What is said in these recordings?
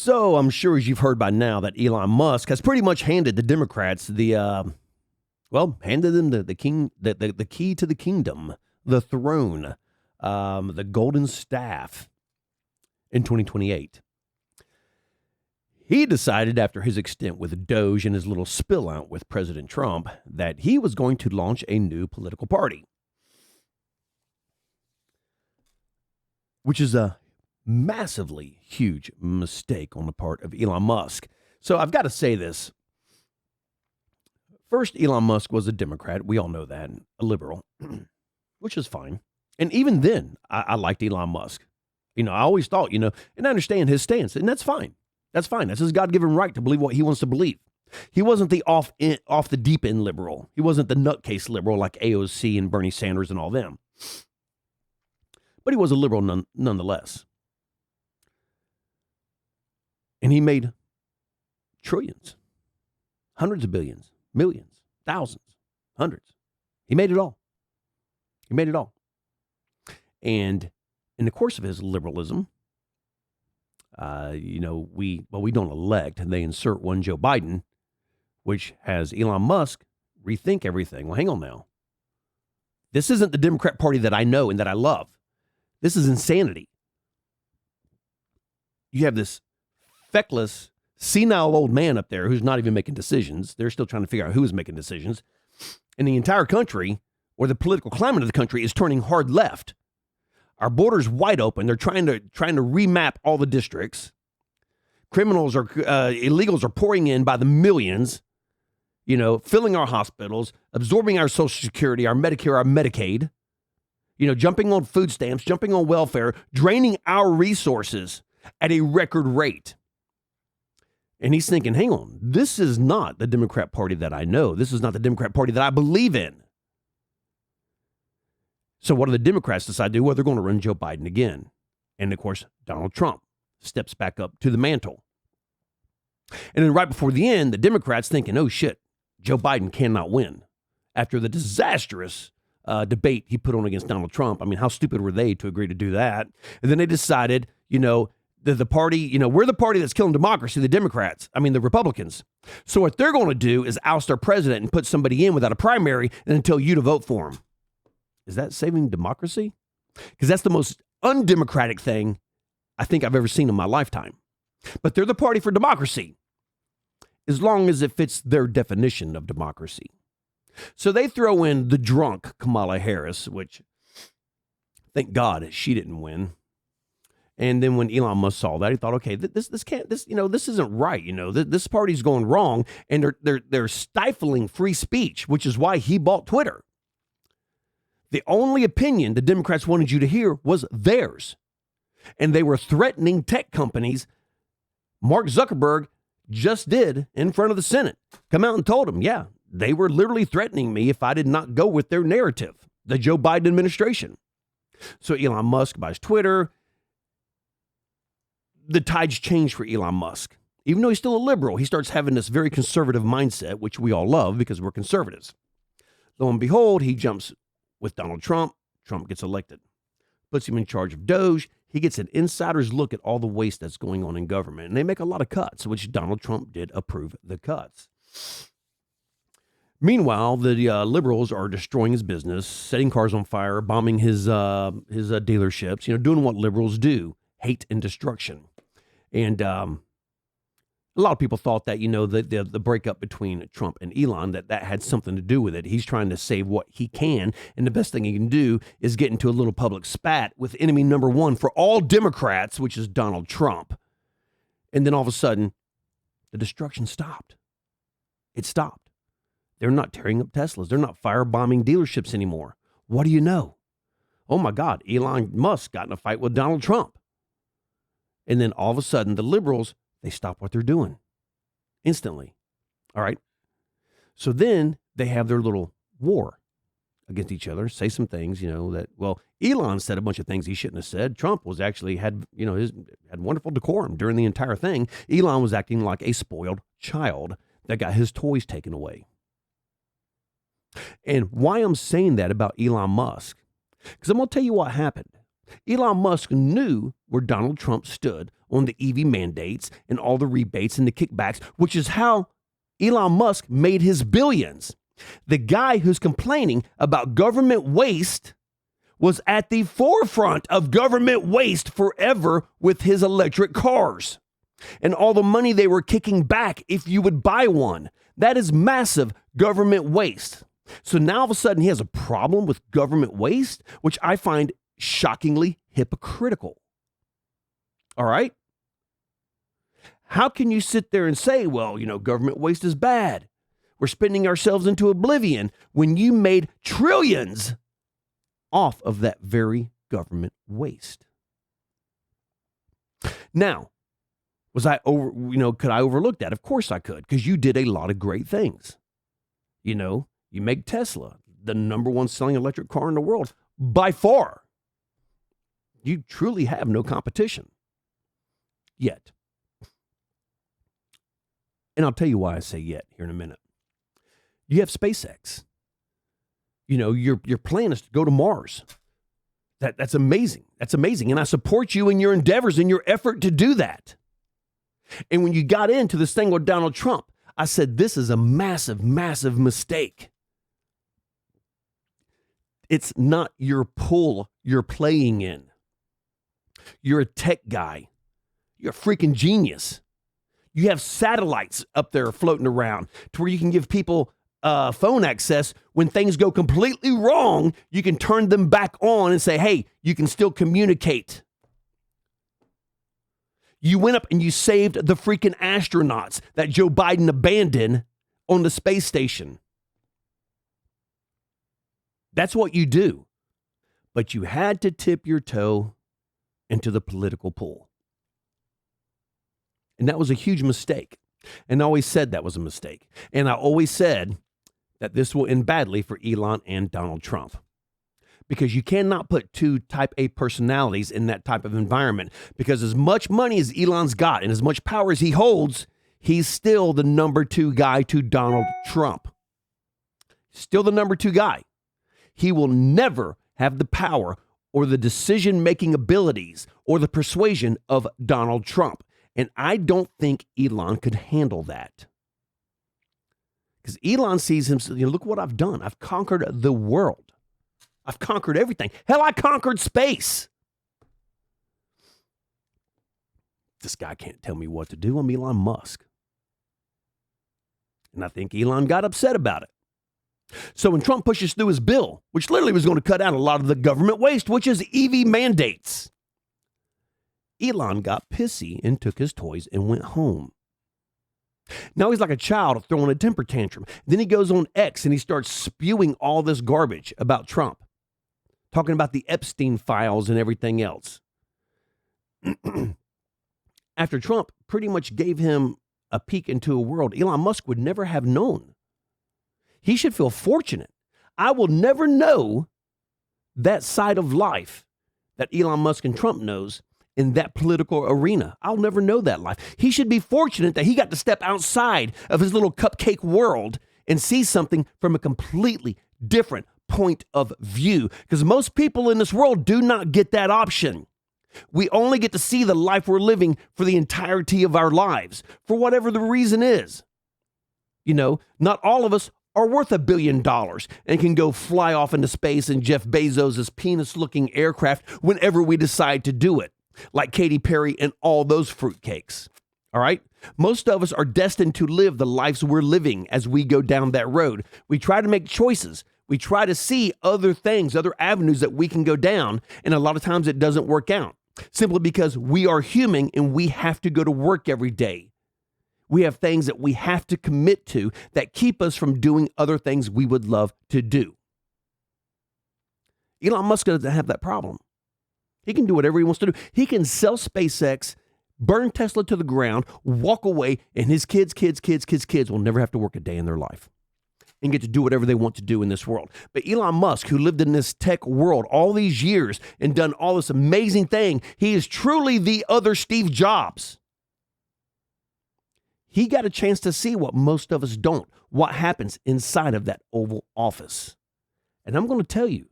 So I'm sure as you've heard by now that Elon Musk has pretty much handed the Democrats handed them the key to the kingdom, the throne, the golden staff in 2028. He decided after his extent with Doge and his little spill out with President Trump that he was going to launch a new political party, which is a massively huge mistake on the part of Elon Musk. So I've got to say this. First, Elon Musk was a Democrat. We all know that, a liberal, which is fine. And even then, I liked Elon Musk. I always thought, and I understand his stance, and that's fine. That's fine. That's his God-given right to believe what he wants to believe. He wasn't the off the deep end liberal. He wasn't the nutcase liberal like AOC and Bernie Sanders and all them. But he was a liberal nonetheless. And he made trillions, hundreds of billions, millions, thousands, hundreds. He made it all. And in the course of his liberalism, we don't elect, and they insert one Joe Biden, which has Elon Musk rethink everything. Well, hang on now. This isn't the Democrat Party that I know and that I love. This is insanity. You have this feckless, senile old man up there who's not even making decisions. They're still trying to figure out who is making decisions. And the entire country, or the political climate of the country, is turning hard left. Our border's wide open. They're trying to remap all the districts. Illegals are pouring in by the millions, filling our hospitals, absorbing our Social Security, our Medicare, our Medicaid, jumping on food stamps, jumping on welfare, draining our resources at a record rate. And he's thinking, hang on, this is not the Democrat Party that I know. This is not the Democrat Party that I believe in. So what do the Democrats decide to do? Well, they're going to run Joe Biden again. And, of course, Donald Trump steps back up to the mantle. And then right before the end, the Democrats thinking, oh, shit, Joe Biden cannot win. After the disastrous debate he put on against Donald Trump. I mean, how stupid were they to agree to do that? And then they decided, the party, we're the party that's killing democracy, the Republicans. So what they're going to do is oust our president and put somebody in without a primary and then tell you to vote for him. Is that saving democracy? Because that's the most undemocratic thing I think I've ever seen in my lifetime. But they're the party for democracy, as long as it fits their definition of democracy. So they throw in the drunk Kamala Harris, which, thank God she didn't win. And then when Elon Musk saw that, he thought, okay, this isn't right. This party's going wrong, and they're stifling free speech, which is why he bought Twitter. The only opinion the Democrats wanted you to hear was theirs. And they were threatening tech companies. Mark Zuckerberg just did in front of the Senate. Come out and told them, yeah, they were literally threatening me if I did not go with their narrative, the Joe Biden administration. So Elon Musk buys Twitter. The tides change for Elon Musk. Even though he's still a liberal, he starts having this very conservative mindset, which we all love because we're conservatives. Lo and behold, he jumps with Donald Trump. Trump gets elected, puts him in charge of Doge. He gets an insider's look at all the waste that's going on in government. And they make a lot of cuts, which Donald Trump did approve the cuts. Meanwhile, the liberals are destroying his business, setting cars on fire, bombing his dealerships, doing what liberals do, hate and destruction. And a lot of people thought that, the breakup between Trump and Elon, that had something to do with it. He's trying to save what he can. And the best thing he can do is get into a little public spat with enemy number one for all Democrats, which is Donald Trump. And then all of a sudden, the destruction stopped. It stopped. They're not tearing up Teslas. They're not firebombing dealerships anymore. What do you know? Oh my God, Elon Musk got in a fight with Donald Trump. And then all of a sudden, the liberals, they stop what they're doing instantly. All right. So then they have their little war against each other, say some things, Elon said a bunch of things he shouldn't have said. Trump was actually had wonderful decorum during the entire thing. Elon was acting like a spoiled child that got his toys taken away. And why I'm saying that about Elon Musk, because I'm going to tell you what happened. Elon Musk knew where Donald Trump stood on the EV mandates and all the rebates and the kickbacks, which is how Elon Musk made his billions. The guy who's complaining about government waste was at the forefront of government waste forever with his electric cars and all the money they were kicking back if you would buy one. That is massive government waste. So now all of a sudden he has a problem with government waste, which I find shockingly hypocritical. All right? How can you sit there and say, well, government waste is bad? We're spending ourselves into oblivion when you made trillions off of that very government waste. Now, could I overlook that? Of course I could, because you did a lot of great things. You make Tesla the number one selling electric car in the world by far. You truly have no competition yet. And I'll tell you why I say yet here in a minute. You have SpaceX. Your plan is to go to Mars. That's amazing. That's amazing. And I support you in your endeavors and your effort to do that. And when you got into this thing with Donald Trump, I said, this is a massive, massive mistake. It's not your pool you're playing in. You're a tech guy. You're a freaking genius. You have satellites up there floating around to where you can give people phone access. When things go completely wrong, you can turn them back on and say, hey, you can still communicate. You went up and you saved the freaking astronauts that Joe Biden abandoned on the space station. That's what you do. But you had to tip your toe into the political pool. And that was a huge mistake. And I always said that was a mistake. And I always said that this will end badly for Elon and Donald Trump. Because you cannot put two type A personalities in that type of environment. Because as much money as Elon's got and as much power as he holds, he's still the number two guy to Donald Trump. Still the number two guy. He will never have the power or the decision-making abilities or the persuasion of Donald Trump. And I don't think Elon could handle that. Because Elon sees himself, look what I've done. I've conquered the world. I've conquered everything. Hell, I conquered space. This guy can't tell me what to do. I'm Elon Musk. And I think Elon got upset about it. So when Trump pushes through his bill, which literally was going to cut out a lot of the government waste, which is EV mandates, Elon got pissy and took his toys and went home. Now he's like a child throwing a temper tantrum. Then he goes on X and he starts spewing all this garbage about Trump, talking about the Epstein files and everything else. After Trump pretty much gave him a peek into a world Elon Musk would never have known. He should feel fortunate. I will never know that side of life that Elon Musk and Trump knows in that political arena. I'll never know that life. He should be fortunate that he got to step outside of his little cupcake world and see something from a completely different point of view. Because most people in this world do not get that option. We only get to see the life we're living for the entirety of our lives, for whatever the reason is. Not all of us are worth $1 billion and can go fly off into space in Jeff Bezos' penis-looking aircraft whenever we decide to do it, like Katy Perry and all those fruitcakes. All right? Most of us are destined to live the lives we're living as we go down that road. We try to make choices. We try to see other things, other avenues that we can go down, and a lot of times it doesn't work out, simply because we are human and we have to go to work every day. We have things that we have to commit to that keep us from doing other things we would love to do. Elon Musk doesn't have that problem. He can do whatever he wants to do. He can sell SpaceX, burn Tesla to the ground, walk away, and his kids will never have to work a day in their life and get to do whatever they want to do in this world. But Elon Musk, who lived in this tech world all these years and done all this amazing thing, he is truly the other Steve Jobs. He got a chance to see what most of us don't, what happens inside of that Oval Office. And I'm going to tell you,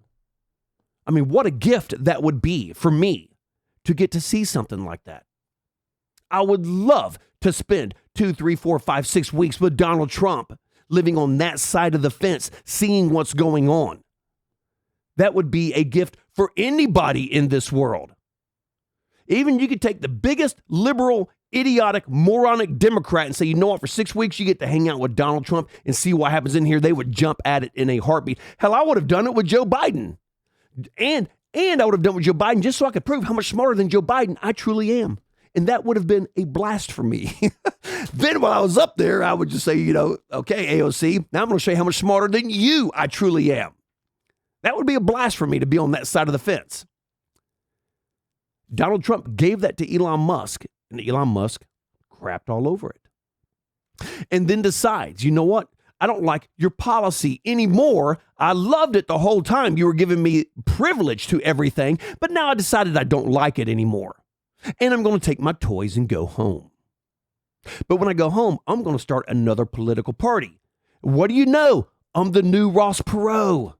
I mean, what a gift that would be for me to get to see something like that. I would love to spend 2, 3, 4, 5, 6 weeks with Donald Trump, living on that side of the fence, seeing what's going on. That would be a gift for anybody in this world. Even you could take the biggest liberal, idiotic, moronic Democrat and say, you know what, for 6 weeks you get to hang out with Donald Trump and see what happens in here. They would jump at it in a heartbeat. Hell, I would have done it with Joe Biden. And I would have done it with Joe Biden just so I could prove how much smarter than Joe Biden I truly am. And that would have been a blast for me. Then while I was up there, I would just say, okay, AOC, now I'm going to show you how much smarter than you I truly am. That would be a blast for me to be on that side of the fence. Donald Trump gave that to Elon Musk, and Elon Musk crapped all over it. And then decides, you know what? I don't like your policy anymore. I loved it the whole time. You were giving me privilege to everything, but now I decided I don't like it anymore. And I'm going to take my toys and go home. But when I go home, I'm going to start another political party. What do you know? I'm the new Ross Perot.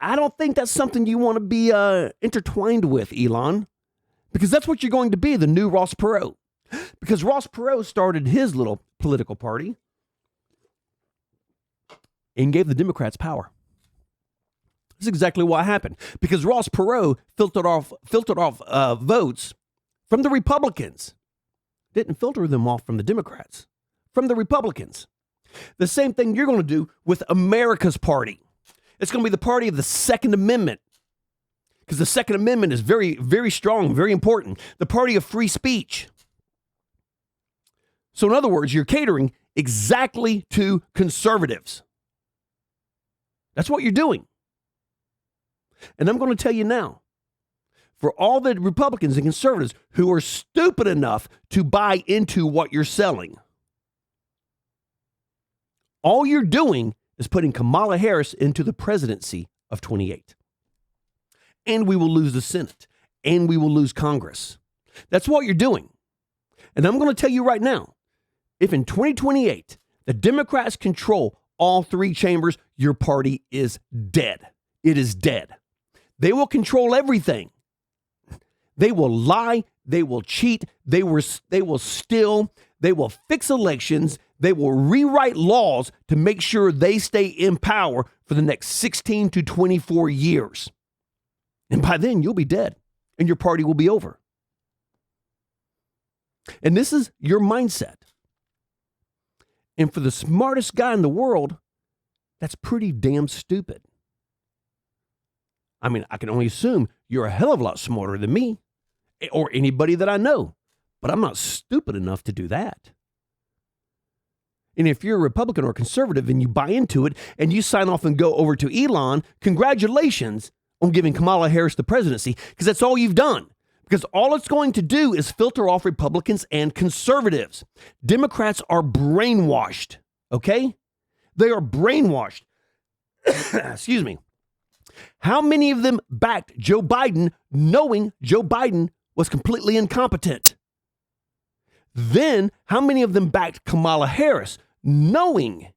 I don't think that's something you want to be intertwined with, Elon, because that's what you're going to be, the new Ross Perot. Because Ross Perot started his little political party and gave the Democrats power. This is exactly what happened. Because Ross Perot filtered off votes from the Republicans. Didn't filter them off from the Democrats, from the Republicans. The same thing you're going to do with America's party. It's going to be the party of the Second Amendment. Because the Second Amendment is very, very strong, very important. The party of free speech. So in other words, you're catering exactly to conservatives. That's what you're doing. And I'm going to tell you now, for all the Republicans and conservatives who are stupid enough to buy into what you're selling, all you're doing is putting Kamala Harris into the presidency of 28. And we will lose the Senate. And we will lose Congress. That's what you're doing. And I'm going to tell you right now, if in 2028, the Democrats control all 3 chambers, your party is dead. It is dead. They will control everything. They will lie. They will cheat. They will steal. They will fix elections. They will rewrite laws to make sure they stay in power for the next 16 to 24 years. And by then, you'll be dead and your party will be over. And this is your mindset. And for the smartest guy in the world, that's pretty damn stupid. I mean, I can only assume you're a hell of a lot smarter than me or anybody that I know, but I'm not stupid enough to do that. And if you're a Republican or conservative and you buy into it and you sign off and go over to Elon, congratulations on giving Kamala Harris the presidency, because that's all you've done. Because all it's going to do is filter off Republicans and conservatives. Democrats are brainwashed, okay? They are brainwashed. Excuse me. How many of them backed Joe Biden knowing Joe Biden was completely incompetent? Then, how many of them backed Kamala Harris knowing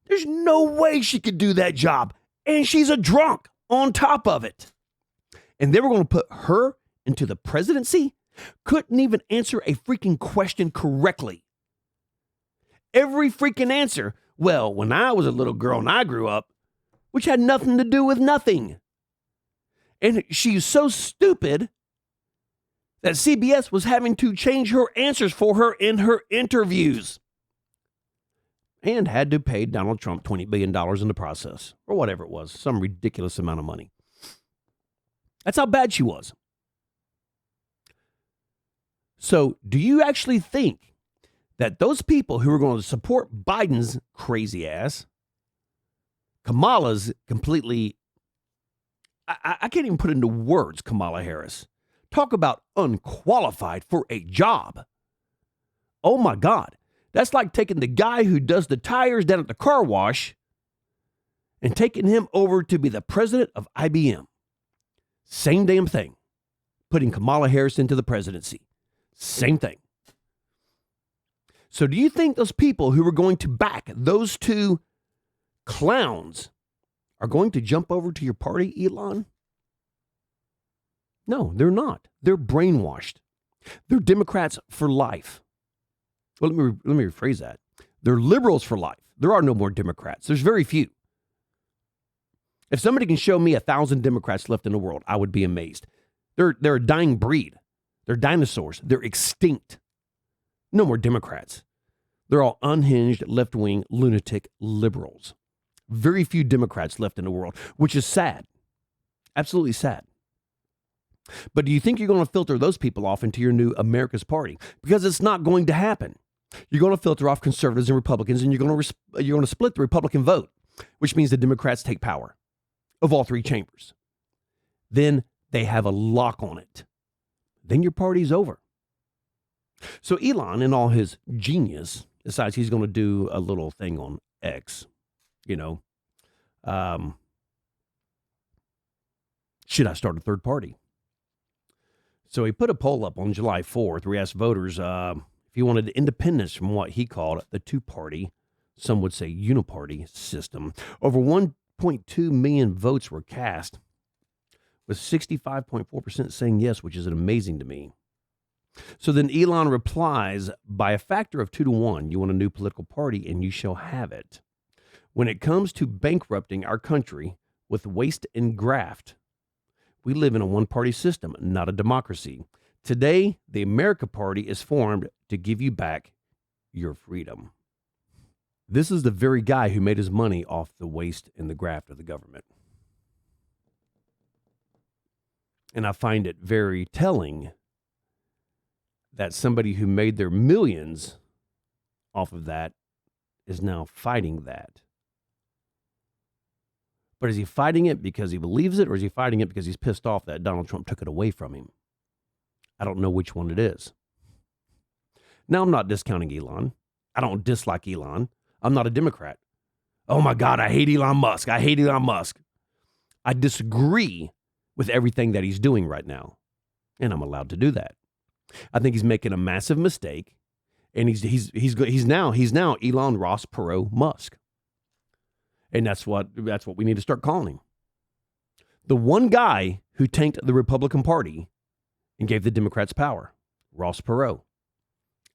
there's no way she could do that job and she's a drunk on top of it? And they were going to put her into the presidency? Couldn't even answer a freaking question correctly. Every freaking answer, well, when I was a little girl and I grew up, which had nothing to do with nothing. And she's so stupid that CBS was having to change her answers for her in her interviews. And had to pay Donald Trump $20 billion in the process, or whatever it was, some ridiculous amount of money. That's how bad she was. So do you actually think that those people who are going to support Biden's crazy ass, Kamala's completely, I can't even put into words Kamala Harris. Talk about unqualified for a job. Oh my God. That's like taking the guy who does the tires down at the car wash and taking him over to be the president of IBM. Same damn thing. Putting Kamala Harris into the presidency. Same thing. So do you think those people who are going to back those two clowns are going to jump over to your party, Elon? No, they're not. They're brainwashed. They're Democrats for life. Well, let me rephrase that. They're liberals for life. There are no more Democrats. There's very few. If somebody can show me 1,000 Democrats left in the world, I would be amazed. They're a dying breed. They're dinosaurs. They're extinct. No more Democrats. They're all unhinged, left-wing, lunatic liberals. Very few Democrats left in the world, which is sad. Absolutely sad. But do you think you're going to filter those people off into your new America's Party? Because it's not going to happen. You're going to filter off conservatives and Republicans, and you're going to split the Republican vote, which means the Democrats take power of all three chambers. Then they have a lock on it. Then your party's over. So Elon, in all his genius, decides he's going to do a little thing on X. You know, should I start a third party? So he put a poll up on July 4th where he asked voters if he wanted independence from what he called the two-party, some would say uniparty system. Over 1.2 million votes were cast, with 65.4% saying yes, which is amazing to me. So then Elon replies, by a factor of 2 to 1, you want a new political party and you shall have it. When it comes to bankrupting our country with waste and graft, we live in a one-party system, not a democracy. Today, the America Party is formed to give you back your freedom. This is the very guy who made his money off the waste and the graft of the government. And I find it very telling that somebody who made their millions off of that is now fighting that. But is he fighting it because he believes it, or is he fighting it because he's pissed off that Donald Trump took it away from him? I don't know which one it is. Now, I'm not discounting Elon. I don't dislike Elon. I'm not a Democrat. Oh my God, I hate Elon Musk. I hate Elon Musk. I disagree with everything that he's doing right now, and I'm allowed to do that. I think he's making a massive mistake, and he's now Elon Ross Perot Musk. And that's what we need to start calling him. The one guy who tanked the Republican Party and gave the Democrats power, Ross Perot.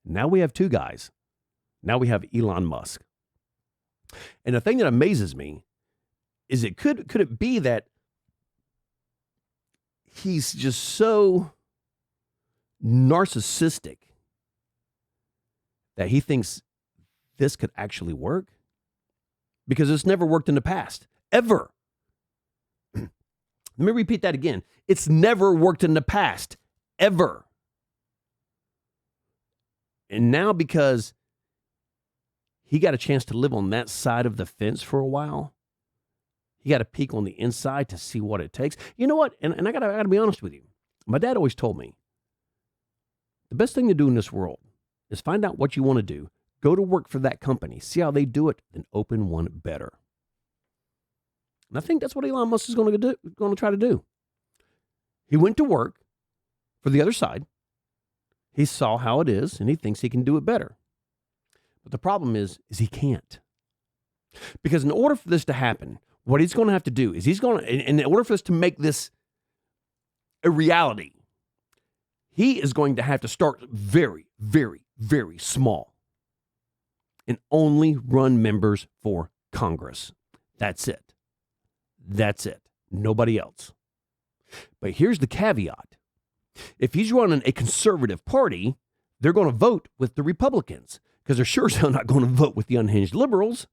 Now we have two guys. Now we have Elon Musk. And the thing that amazes me is could it be that he's just so narcissistic that he thinks this could actually work? Because it's never worked in the past, ever. Let me repeat that again. It's never worked in the past, ever. And now because he got a chance to live on that side of the fence for a while, he got to peek on the inside to see what it takes. You know what? And I gotta be honest with you. My dad always told me, the best thing to do in this world is find out what you want to do. Go to work for that company. See how they do it, then open one better. And I think that's what Elon Musk is going to try to do. He went to work for the other side. He saw how it is, and he thinks he can do it better. But the problem is he can't. Because in order for this to happen, what he's going to have to do is in order for us to make this a reality, he is going to have to start very, very, very small and only run members for Congress. That's it. That's it. Nobody else. But here's the caveat. If he's running a conservative party, they're going to vote with the Republicans because they're sure as hell not going to vote with the unhinged liberals.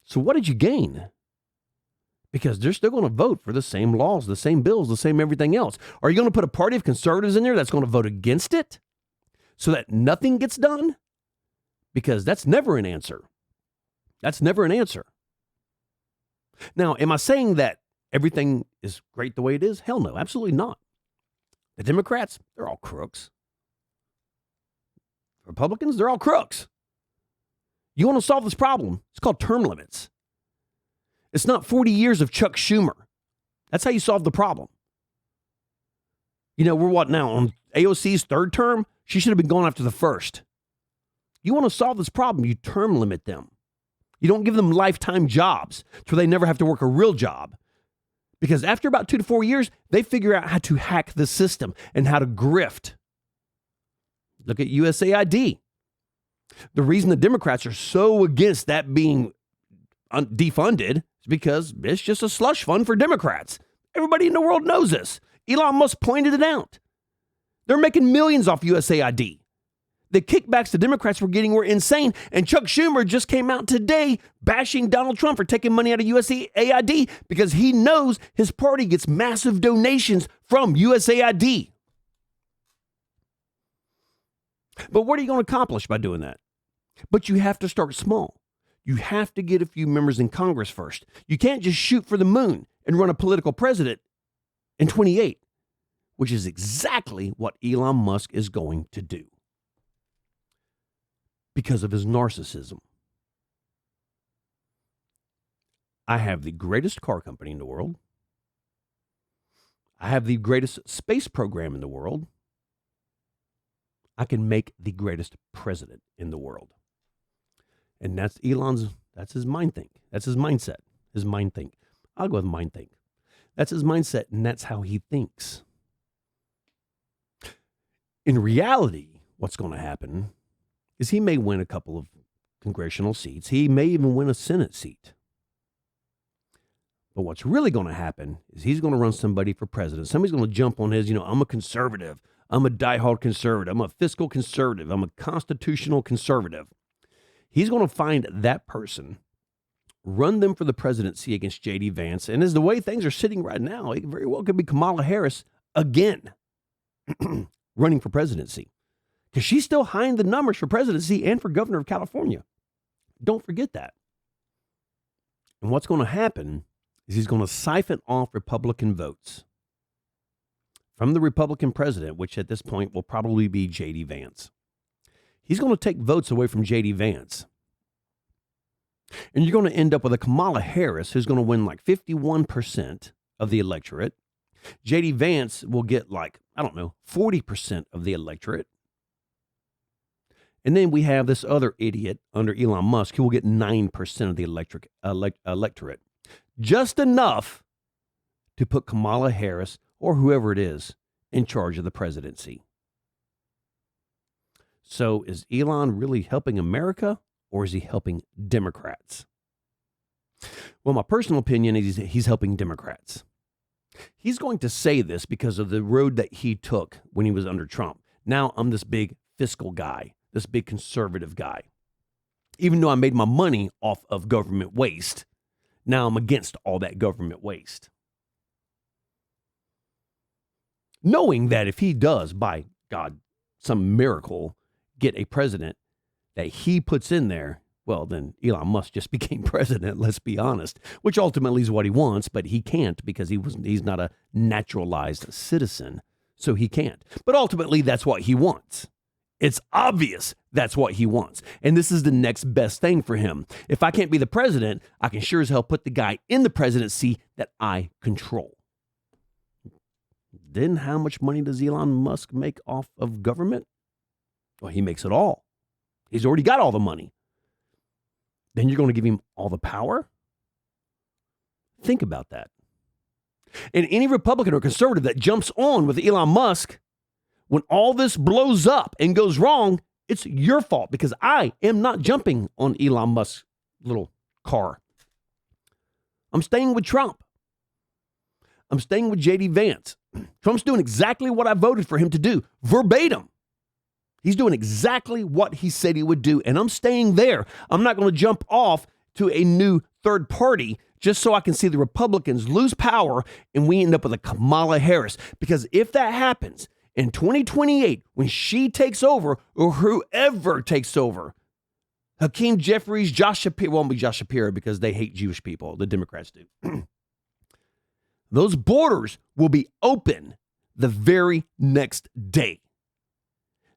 So what did you gain? Because they're still going to vote for the same laws, the same bills, the same everything else. Are you going to put a party of conservatives in there that's going to vote against it so that nothing gets done? Because that's never an answer. That's never an answer. Now, am I saying that everything is great the way it is? Hell no, absolutely not. The Democrats, they're all crooks. Republicans, they're all crooks. You want to solve this problem? It's called term limits. It's not 40 years of Chuck Schumer. That's how you solve the problem. You know, we're what now? On AOC's third term? She should have been gone after the first. You want to solve this problem, you term limit them. You don't give them lifetime jobs so they never have to work a real job. Because after about 2 to 4 years, they figure out how to hack the system and how to grift. Look at USAID. The reason the Democrats are so against that being defunded is because it's just a slush fund for Democrats. Everybody in the world knows this. Elon Musk pointed it out. They're making millions off USAID. The kickbacks the Democrats were getting were insane. And Chuck Schumer just came out today bashing Donald Trump for taking money out of USAID because he knows his party gets massive donations from USAID. But what are you going to accomplish by doing that? But you have to start small. You have to get a few members in Congress first. You can't just shoot for the moon and run a political president in 28, which is exactly what Elon Musk is going to do because of his narcissism. I have the greatest car company in the world. I have the greatest space program in the world. I can make the greatest president in the world. And that's that's his mind think. That's his mindset, his mind think. I'll go with mind think. That's his mindset, and that's how he thinks. In reality, what's going to happen is he may win a couple of congressional seats. He may even win a Senate seat. But what's really going to happen is he's going to run somebody for president. Somebody's going to jump on his, I'm a conservative. I'm a diehard conservative. I'm a fiscal conservative. I'm a constitutional conservative. He's going to find that person, run them for the presidency against J.D. Vance. And as the way things are sitting right now, it very well could be Kamala Harris again running for presidency. Because she's still high in the numbers for presidency and for governor of California. Don't forget that. And what's going to happen is he's going to siphon off Republican votes from the Republican president, which at this point will probably be J.D. Vance. He's going to take votes away from J.D. Vance. And you're going to end up with a Kamala Harris who's going to win like 51% of the electorate. J.D. Vance will get 40% of the electorate. And then we have this other idiot under Elon Musk who will get 9% of the electorate. Just enough to put Kamala Harris or whoever it is in charge of the presidency. So is Elon really helping America or is he helping Democrats? Well, my personal opinion is he's helping Democrats. He's going to say this because of the road that he took when he was under Trump. Now I'm this big fiscal guy, this big conservative guy. Even though I made my money off of government waste, now I'm against all that government waste. Knowing that if he does, by God, some miracle, get a president that he puts in there, well, then Elon Musk just became president, let's be honest, which ultimately is what he wants, but he can't because he's not a naturalized citizen, so he can't. But ultimately, that's what he wants. It's obvious that's what he wants. And this is the next best thing for him. If I can't be the president, I can sure as hell put the guy in the presidency that I control. Then how much money does Elon Musk make off of government? Well, he makes it all. He's already got all the money. Then you're going to give him all the power? Think about that. And any Republican or conservative that jumps on with Elon Musk, when all this blows up and goes wrong, it's your fault because I am not jumping on Elon Musk's little car. I'm staying with Trump. I'm staying with J.D. Vance. Trump's doing exactly what I voted for him to do, verbatim. He's doing exactly what he said he would do, and I'm staying there. I'm not going to jump off to a new third party just so I can see the Republicans lose power and we end up with a Kamala Harris. Because if that happens in 2028, when she takes over or whoever takes over, Hakeem Jeffries, Josh Shapiro, won't be Josh Shapiro because they hate Jewish people, the Democrats do. Those borders will be open the very next day.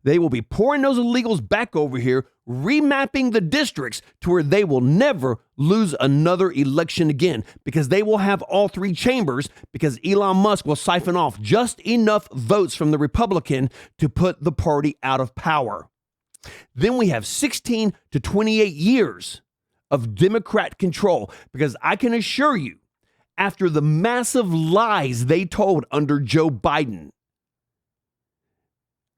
They will be pouring those illegals back over here, remapping the districts to where they will never lose another election again because they will have all three chambers because Elon Musk will siphon off just enough votes from the Republican to put the party out of power. Then we have 16 to 28 years of Democrat control, because I can assure you, after the massive lies they told under Joe Biden,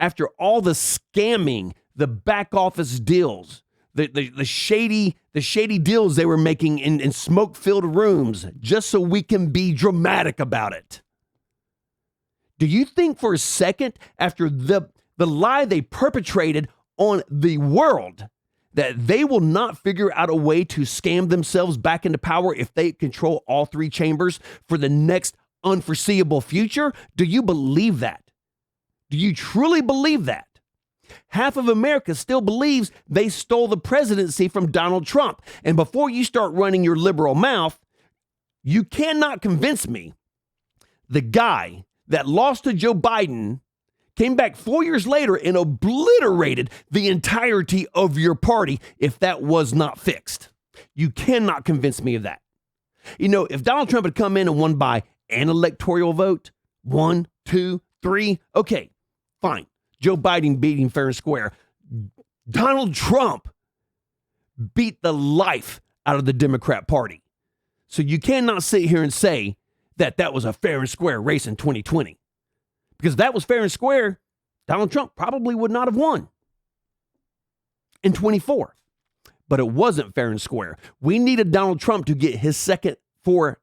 after all the scamming, the back office deals, the shady deals they were making in smoke-filled rooms just so we can be dramatic about it. Do you think for a second, after the lie they perpetrated on the world, that they will not figure out a way to scam themselves back into power if they control all three chambers for the next unforeseeable future? Do you believe that? Do you truly believe that? Half of America still believes they stole the presidency from Donald Trump. And before you start running your liberal mouth, you cannot convince me the guy that lost to Joe Biden came back 4 years later and obliterated the entirety of your party if that was not fixed. You cannot convince me of that. You know, if Donald Trump had come in and won by an electoral vote, 1, 2, 3, okay, fine. Joe Biden beating fair and square. Donald Trump beat the life out of the Democrat Party. So you cannot sit here and say that that was a fair and square race in 2020. Because if that was fair and square, Donald Trump probably would not have won in 24. But it wasn't fair and square. We needed Donald Trump to get his second 4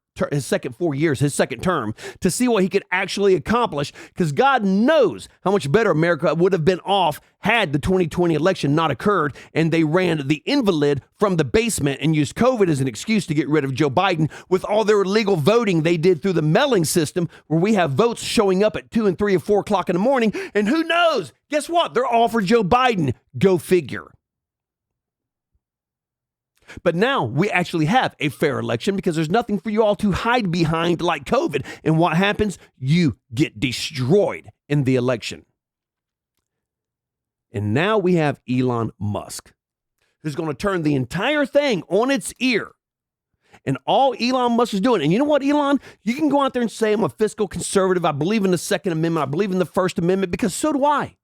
years, his second term, to see what he could actually accomplish, because God knows how much better America would have been off had the 2020 election not occurred and they ran the invalid from the basement and used COVID as an excuse to get rid of Joe Biden with all their illegal voting they did through the mailing system, where we have votes showing up at 2 and 3 or 4 o'clock in the morning. And who knows? Guess what? They're all for Joe Biden. Go figure. But now we actually have a fair election because there's nothing for you all to hide behind like COVID. And what happens? You get destroyed in the election. And now we have Elon Musk, who's going to turn the entire thing on its ear. And all Elon Musk is doing, and you know what, Elon? You can go out there and say, I'm a fiscal conservative. I believe in the Second Amendment. I believe in the First Amendment, because so do I.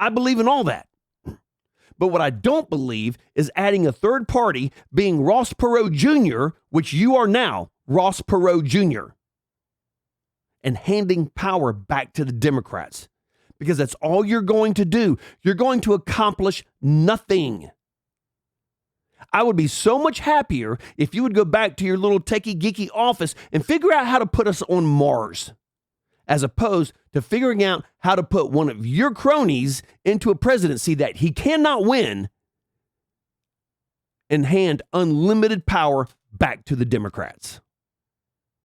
I believe in all that. But what I don't believe is adding a third party, being Ross Perot Jr., which you are now, Ross Perot Jr., and handing power back to the Democrats. Because that's all you're going to do. You're going to accomplish nothing. I would be so much happier if you would go back to your little techie geeky office and figure out how to put us on Mars, as opposed to figuring out how to put one of your cronies into a presidency that he cannot win and hand unlimited power back to the Democrats.